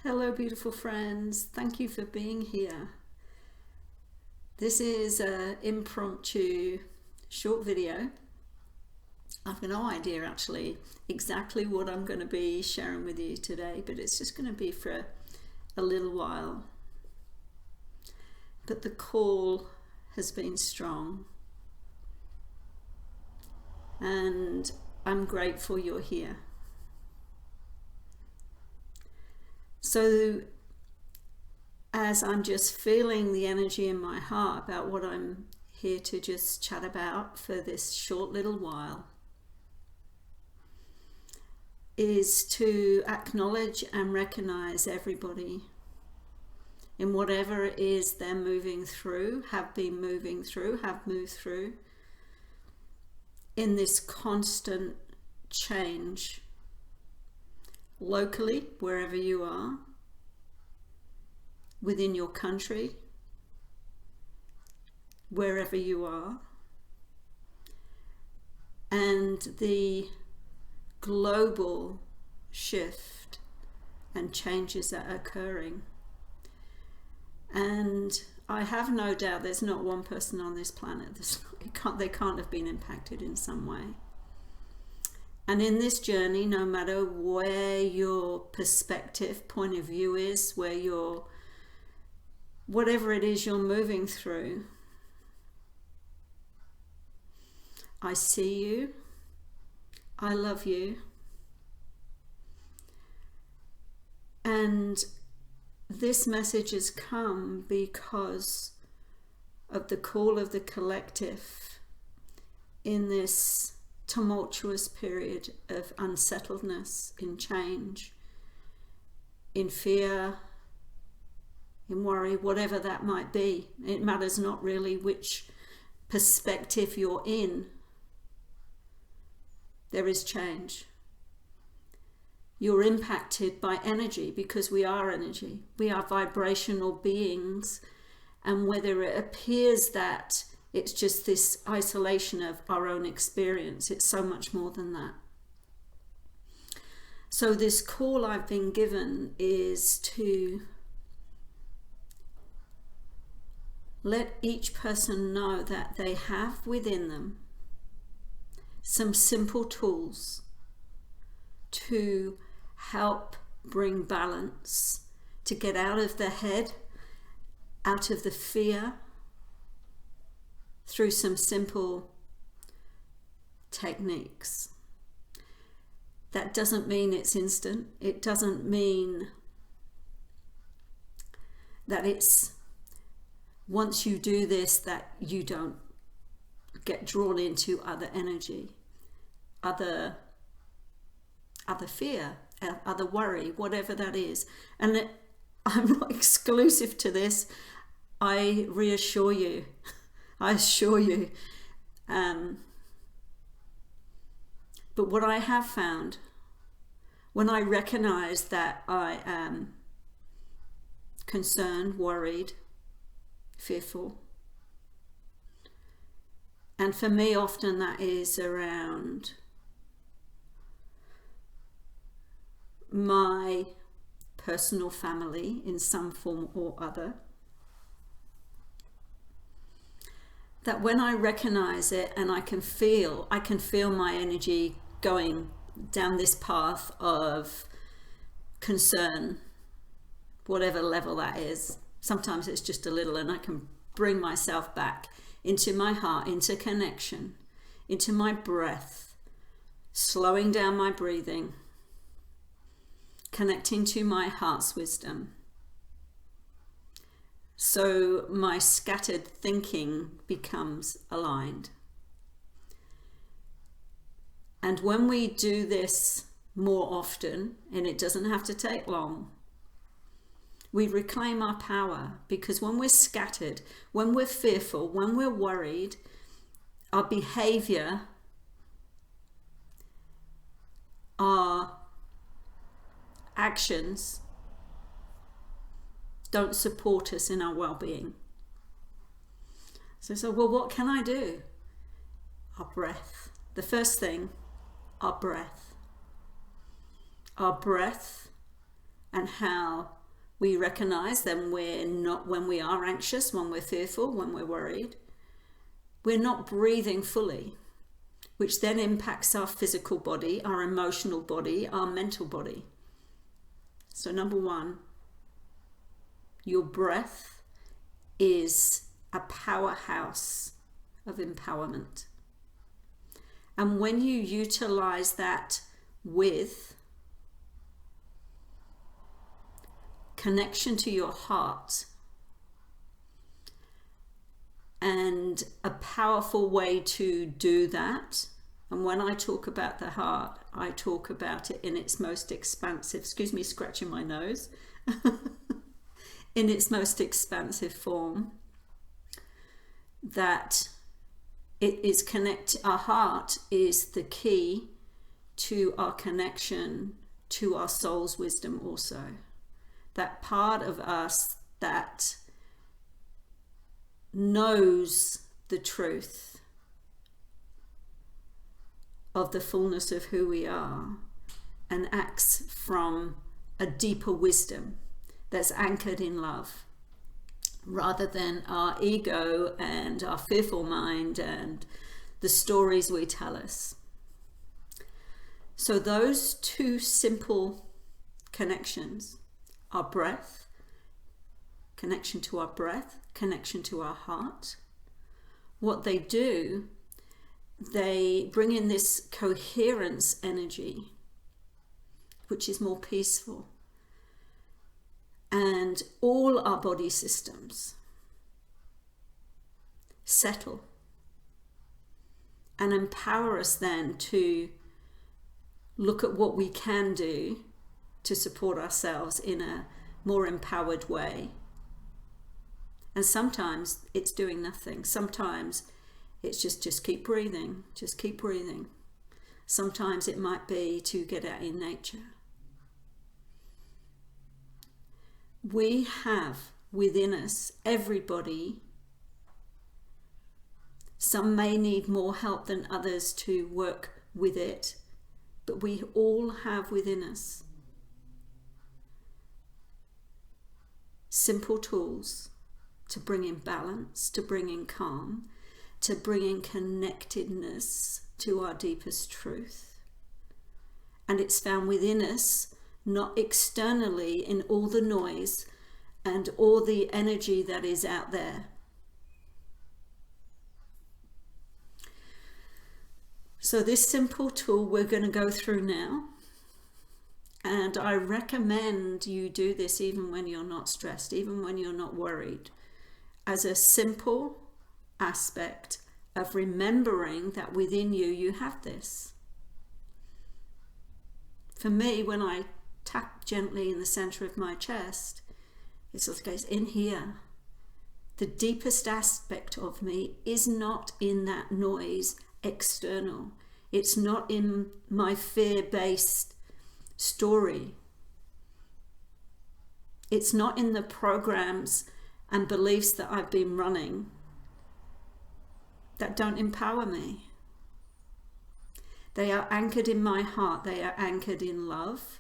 Hello, beautiful friends. Thank you for being here. This is an impromptu short video. I've no idea actually exactly what I'm going to be sharing with you today, but it's just going to be for a little while. But the call has been strong, and I'm grateful you're here. So as I'm just feeling the energy in my heart about what I'm here to just chat about for this short little while, is to acknowledge and recognize everybody in whatever it is they're moving through, have been moving through, have moved through, in this constant change, locally, wherever you are, within your country, wherever you are, and the global shift and changes that are occurring. And I have no doubt there's not one person on this planet they can't have been impacted in some way. And in this journey, no matter where your perspective, point of view is, where you're, whatever it is you're moving through, I see you, I love you, and this message has come because of the call of the collective in this tumultuous period of unsettledness, in change, in fear, in worry, whatever that might be. It matters not really which perspective you're in. There is change. You're impacted by energy because we are energy. We are vibrational beings, and whether it appears that it's just this isolation of our own experience, it's so much more than that. So this call I've been given is to let each person know that they have within them some simple tools to help bring balance, to get out of the head, out of the fear, through some simple techniques. That doesn't mean it's instant. It doesn't mean that it's once you do this that you don't get drawn into other energy, other fear, other worry, whatever that is. And I'm not exclusive to this. I reassure you, I assure you. But what I have found, when I recognize that I am concerned, worried, fearful, and for me often that is around my personal family in some form or other, that when I recognize it and I can feel my energy going down this path of concern, whatever level that is. Sometimes it's just a little, and I can bring myself back into my heart, into connection, into my breath, slowing down my breathing, connecting to my heart's wisdom. So my scattered thinking becomes aligned. And when we do this more often, and it doesn't have to take long, we reclaim our power, because when we're scattered, when we're fearful, when we're worried, our behavior, our actions don't support us in our well-being. So, well, what can I do? Our breath. The first thing, our breath. Our breath and how we recognize them when we are anxious, when we're fearful, when we're worried, we're not breathing fully, which then impacts our physical body, our emotional body, our mental body. So number one, your breath is a powerhouse of empowerment. And when you utilize that with connection to your heart, and a powerful way to do that, and when I talk about the heart, I talk about it in its most expansive, excuse me, scratching my nose, in its most expansive form, that it is our heart is the key to our connection to our soul's wisdom also. That part of us that knows the truth of the fullness of who we are and acts from a deeper wisdom that's anchored in love, rather than our ego and our fearful mind and the stories we tell us. So those two simple connections, our breath, connection to our breath, connection to our heart, what they do, they bring in this coherence energy, which is more peaceful. And all our body systems settle and empower us then to look at what we can do to support ourselves in a more empowered way. And sometimes it's doing nothing. Sometimes it's just keep breathing, just keep breathing. Sometimes it might be to get out in nature. We have within us, everybody, some may need more help than others to work with it, but we all have within us simple tools to bring in balance, to bring in calm, to bring in connectedness to our deepest truth. And it's found within us, not externally in all the noise and all the energy that is out there. So this simple tool we're going to go through now, and I recommend you do this even when you're not stressed, even when you're not worried, as a simple aspect of remembering that within you, you have this. For me, when I tap gently in the center of my chest, it sort of goes in here. The deepest aspect of me is not in that noise external. It's not in my fear-based story. It's not in the programs and beliefs that I've been running that don't empower me. They are anchored in my heart. They are anchored in love.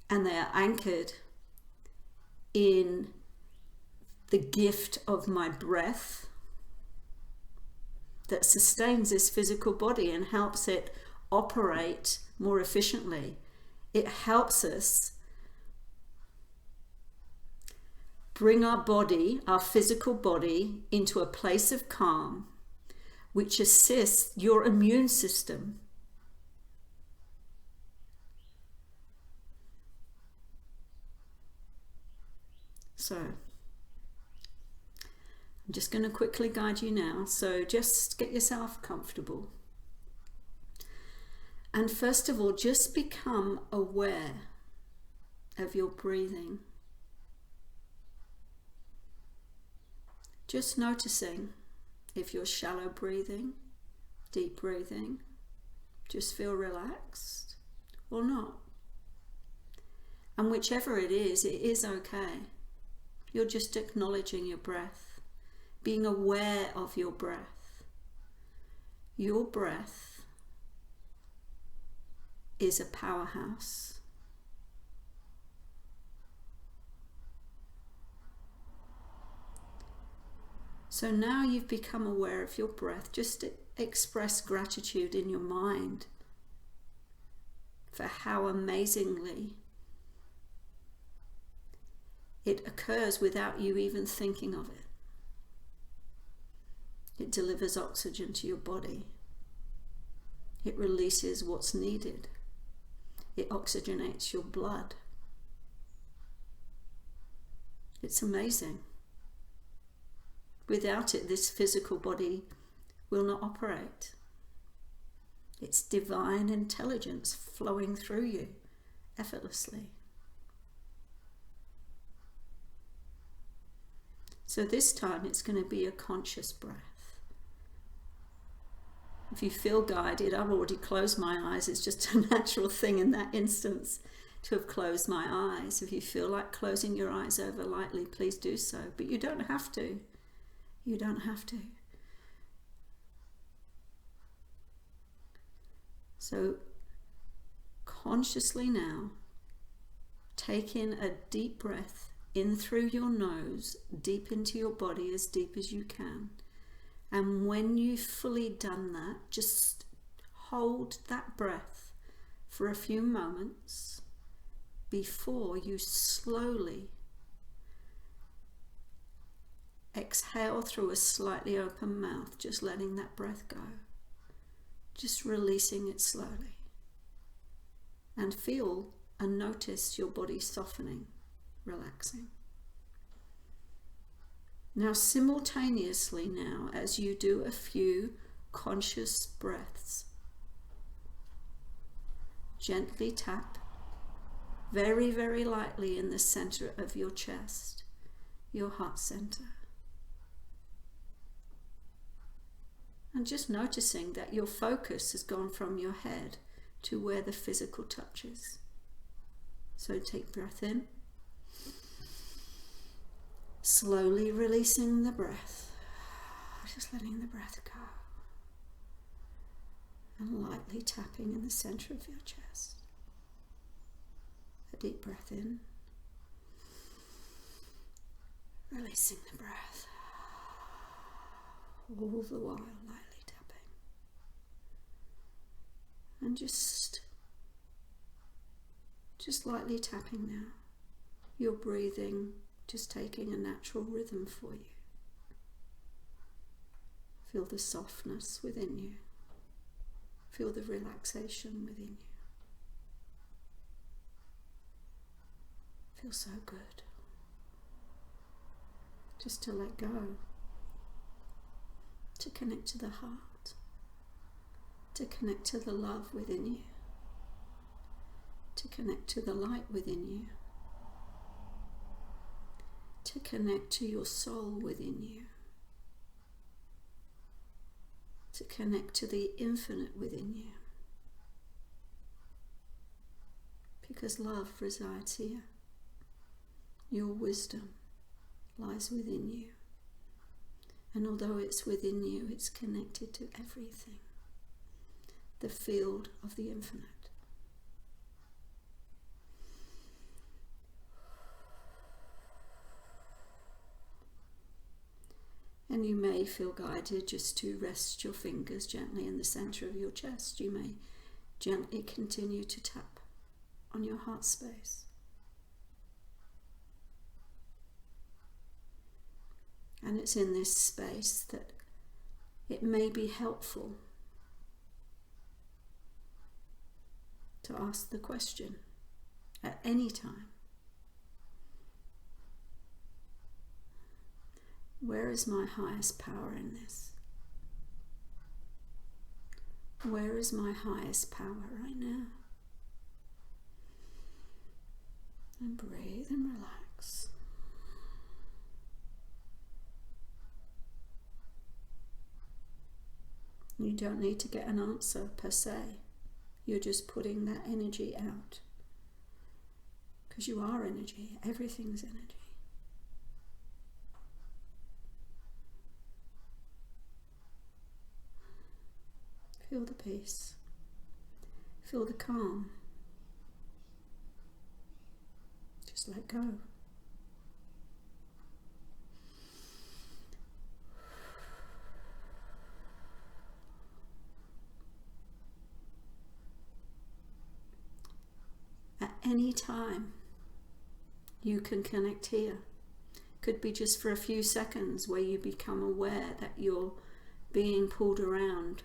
And they are anchored in the gift of my breath that sustains this physical body and helps it operate more efficiently. It helps us bring our body, our physical body, into a place of calm, which assists your immune system. So, I'm just going to quickly guide you now. So just get yourself comfortable. And first of all, just become aware of your breathing. Just noticing if you're shallow breathing, deep breathing, just feel relaxed or not. And whichever it is okay. You're just acknowledging your breath, being aware of your breath. Your breath is a powerhouse. So now you've become aware of your breath. Just express gratitude in your mind for how amazingly it occurs without you even thinking of it. It delivers oxygen to your body. It releases what's needed. It oxygenates your blood. It's amazing. Without it, this physical body will not operate. It's divine intelligence flowing through you effortlessly. So this time it's going to be a conscious breath. If you feel guided, I've already closed my eyes. It's just a natural thing in that instance to have closed my eyes. If you feel like closing your eyes over lightly, please do so. But you don't have to. You don't have to. So consciously now, take in a deep breath in through your nose, deep into your body, as deep as you can. And when you've fully done that, just hold that breath for a few moments before you slowly exhale through a slightly open mouth, just letting that breath go, just releasing it slowly. And feel and notice your body softening, relaxing. Now simultaneously now, as you do a few conscious breaths, gently tap very, very lightly in the center of your chest, your heart center. And just noticing that your focus has gone from your head to where the physical touches. So take breath in. Slowly releasing the breath. Just letting the breath go. And lightly tapping in the center of your chest. A deep breath in. Releasing the breath. All the while lightly tapping. And just lightly tapping now. Your breathing just taking a natural rhythm for you. Feel the softness within you. Feel the relaxation within you. Feels so good. Just to let go. To connect to the heart. To connect to the love within you. To connect to the light within you. To connect to your soul within you. To connect to the infinite within you. Because love resides here. Your wisdom lies within you. And although it's within you, it's connected to everything. The field of the infinite. And you may feel guided just to rest your fingers gently in the center of your chest. You may gently continue to tap on your heart space. And it's in this space that it may be helpful to ask the question at any time. Where is my highest power in this? Where is my highest power right now? And breathe and relax. You don't need to get an answer per se. You're just putting that energy out. Because you are energy. Everything's energy. Feel the peace. Feel the calm. Just let go. At any time, you can connect here. Could be just for a few seconds where you become aware that you're being pulled around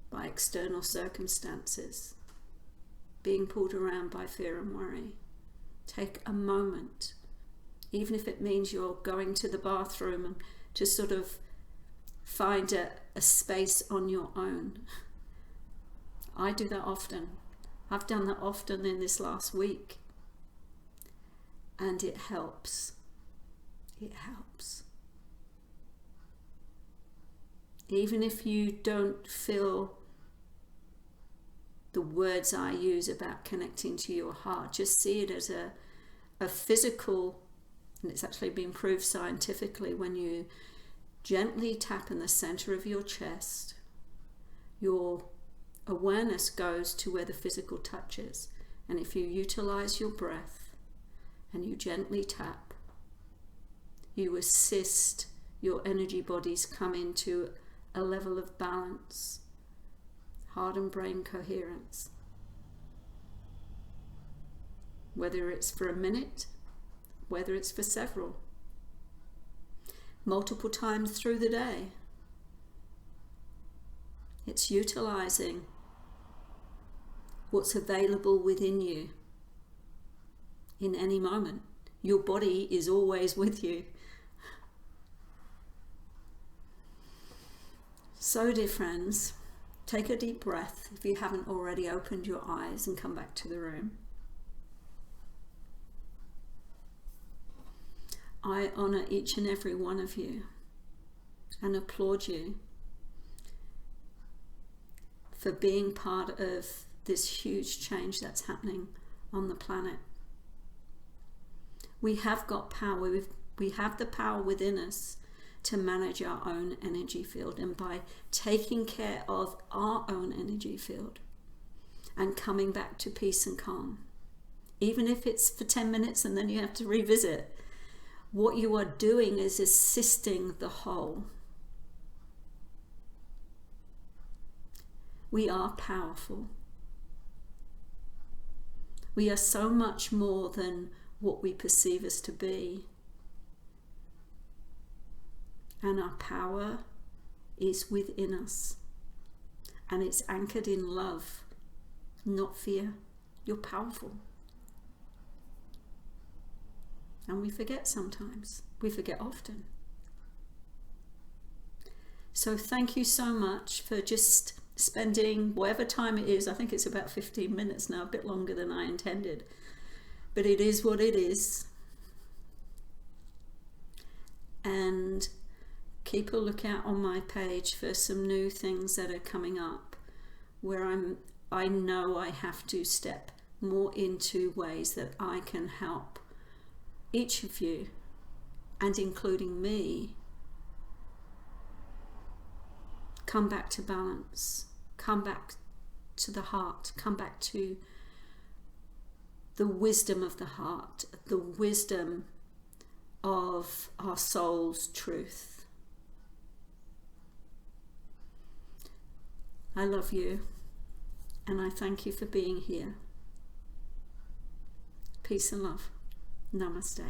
by external circumstances, being pulled around by fear and worry. Take a moment, even if it means you're going to the bathroom and to sort of find a space on your own. I do that often. I've done that often in this last week, and it helps. It helps. Even if you don't feel the words I use about connecting to your heart, just see it as a physical, and it's actually been proved scientifically, when you gently tap in the center of your chest, your awareness goes to where the physical touches. And if you utilize your breath and you gently tap, you assist your energy bodies come into a level of balance, heart and brain coherence. Whether it's for a minute, whether it's for several, multiple times through the day. It's utilizing what's available within you in any moment. Your body is always with you. So, dear friends, take a deep breath if you haven't already opened your eyes and come back to the room. I honor each and every one of you and applaud you for being part of this huge change that's happening on the planet. We have got power. We have the power within us to manage our own energy field, and by taking care of our own energy field and coming back to peace and calm, even if it's for 10 minutes and then you have to revisit, what you are doing is assisting the whole. We are powerful. We are so much more than what we perceive us to be. And our power is within us. And it's anchored in love, not fear. You're powerful. And we forget sometimes. We forget often. So thank you so much for just spending whatever time it is. I think it's about 15 minutes now, a bit longer than I intended. But it is what it is. And keep a lookout on my page for some new things that are coming up, where I know I have to step more into ways that I can help each of you, and including me, come back to balance, come back to the heart, come back to the wisdom of the heart, the wisdom of our soul's truth. I love you, and I thank you for being here. Peace and love. Namaste.